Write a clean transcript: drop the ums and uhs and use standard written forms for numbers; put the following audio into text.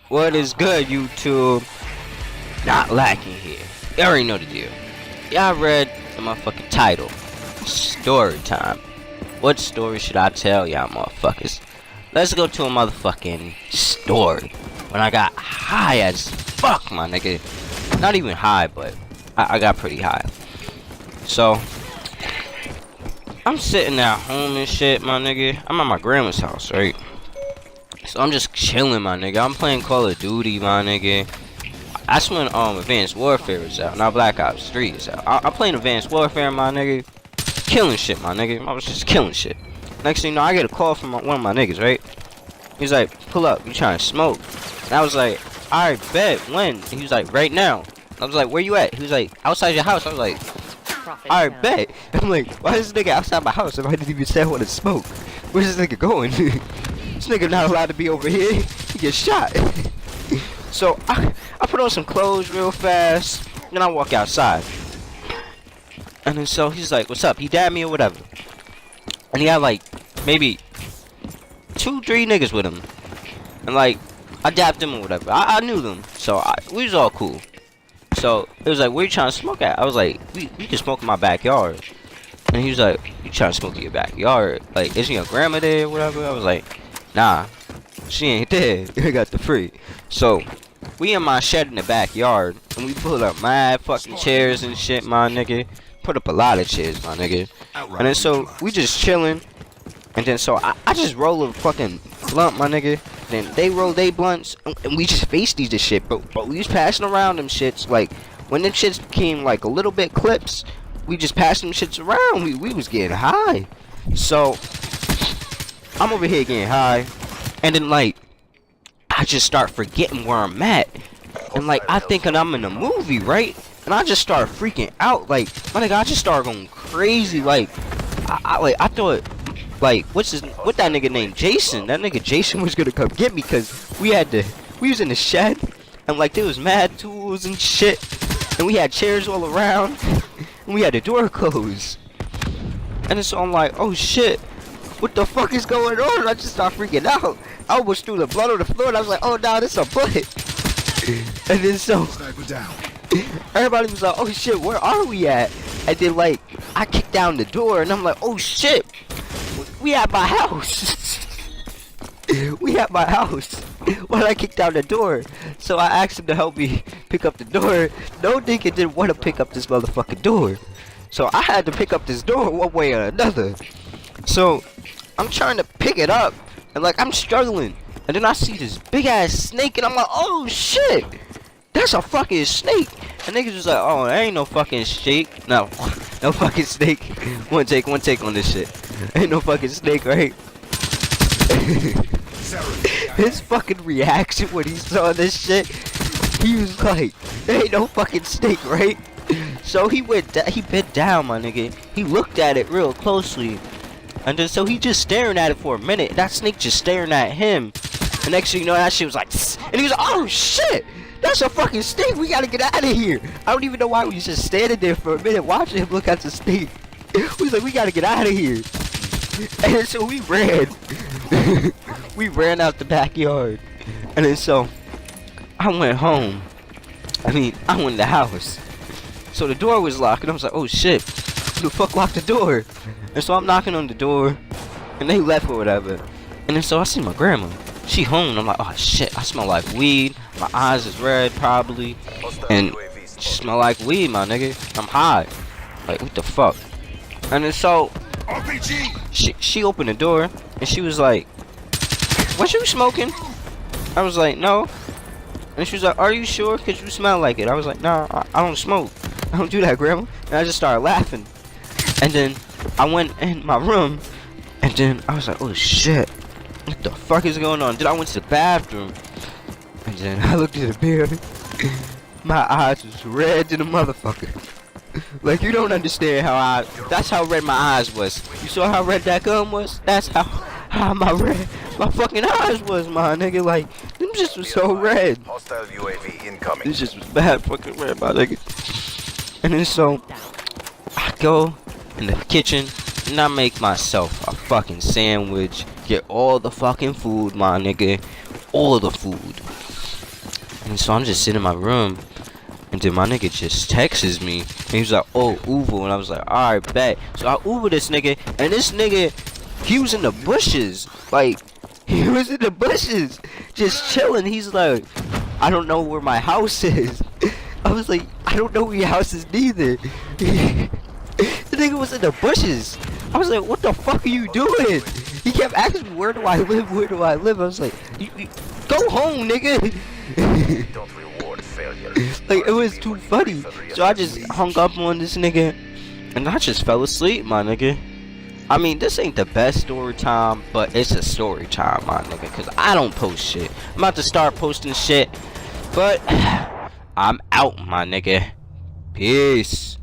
What is good, YouTube? Not lacking here. You already know the deal. Y'all read the motherfucking title. Story time. What story should I tell y'all motherfuckers? Let's go to a motherfucking story. When I got high as fuck, my nigga. Not even high, but I got pretty high. So, I'm sitting at home and shit, my nigga. I'm at my grandma's house, right? So I'm just chilling, my nigga. I'm playing Call of Duty, my nigga. That's when Advanced Warfare is out. Now Black Ops 3 is out. I'm playing Advanced Warfare, my nigga. Killing shit, my nigga. I was just killing shit. Next thing you know, I get a call from one of my niggas, right? He's like, pull up, you trying to smoke? And I was like, alright, bet, when? And he was like, right now. I was like, where you at? He was like, outside your house. I was like, alright, bet. I'm like, why is this nigga outside my house if I didn't even say I want to smoke? Where's this nigga going? This nigga not allowed to be over here. He gets shot. So I put on some clothes real fast, and I walk outside. And then so he's like, what's up? He dabbed me or whatever. And he had like maybe 2-3 niggas with him. And like I dabbed them or whatever. I knew them. So we was all cool. So it was like, where you trying to smoke at? I was like, we can smoke in my backyard. And he was like, you trying to smoke in your backyard? Like, isn't your grandma there or whatever? I was like, nah, she ain't dead. I got the free. So we in my shed in the backyard, and we pulled up mad fucking chairs and shit, my nigga. Put up a lot of chairs, my nigga. And then so we just chilling, and then so I just roll a fucking blunt, my nigga. Then they roll they blunts, and we just faced these shit. But we was passing around them shits. Like when them shits became like a little bit clips, we just passed them shits around. We was getting high. So I'm over here getting high, and then like I just start forgetting where I'm at, and like I thinking I'm in a movie, right? And I just start freaking out, like my nigga, I just started going crazy, like I thought, like what that nigga named Jason? That nigga Jason was gonna come get me, cause we was in the shed, and like there was mad tools and shit, and we had chairs all around, and we had the door closed, and then so I'm like, oh shit, what the fuck is going on? And I just start freaking out. I almost threw the blood on the floor, and I was like, oh nah, this a bullet. And then so everybody was like, oh shit, where are we at? And then like I kicked down the door, and I'm like, oh shit, we at my house. We at my house. Why did I kick down the door? So I asked him to help me pick up the door. No nigga didn't want to pick up this motherfucking door, so I had to pick up this door one way or another. So I'm trying to pick it up, and like I'm struggling, and then I see this big ass snake, and I'm like, oh shit, that's a fucking snake. And niggas was like, oh, there ain't no fucking snake. No, no fucking snake. One take on this shit. Ain't no fucking snake, right? His fucking reaction when he saw this shit, he was like, there ain't no fucking snake, right? So he bent down, my nigga. He looked at it real closely, and then so he just staring at it for a minute. That snake just staring at him. And next thing you know, that shit was like, tss, and he was like, oh shit, that's a fucking snake. We gotta get out of here. I don't even know why we was just standing there for a minute watching him look at the snake. We was like, we gotta get out of here. And then so we ran. We ran out the backyard. And then so I went home. I went in the house. So the door was locked, and I was like, oh shit, who the fuck locked the door? And so I'm knocking on the door, and they left or whatever. And then so I see my grandma. She home, and I'm like, oh shit, I smell like weed. My eyes is red probably, and she smell like weed, my nigga. I'm high. Like what the fuck? And then so she opened the door, and she was like, was you smoking? I was like, no. And she was like, are you sure? Cause you smell like it. I was like, nah, I don't smoke. I don't do that, grandma. And I just started laughing. And then I went in my room, and then I was like, oh shit, what the fuck is going on? Then I went to the bathroom, and then I looked at the mirror. My eyes was red to the motherfucker. Like you don't understand that's how red my eyes was. You saw how red that gun was? That's how my fucking eyes was, my nigga. Like them just was so red. Hostile UAV incoming. This just was bad fucking red, my nigga. And then so I go in the kitchen, and I make myself a fucking sandwich. Get all the fucking food, my nigga. all the food. And so I'm just sitting in my room, and then my nigga just texts me, and he was like, oh, Uber, and I was like, alright, bet. So I Uber this nigga, and this nigga, he was in the bushes, like, he was in the bushes, just chilling. He's like, I don't know where my house is. I was like, I don't know where your house is neither. The nigga was in the bushes. I was like, what the fuck are you doing? He kept asking me, where do I live, where do I live? I was like, go home, nigga. Don't reward failure. Like, it was too funny. So I just hung up on this nigga, and I just fell asleep, my nigga. I mean, this ain't the best story time, but it's a story time, my nigga, because I don't post shit. I'm about to start posting shit, but I'm out, my nigga. Peace.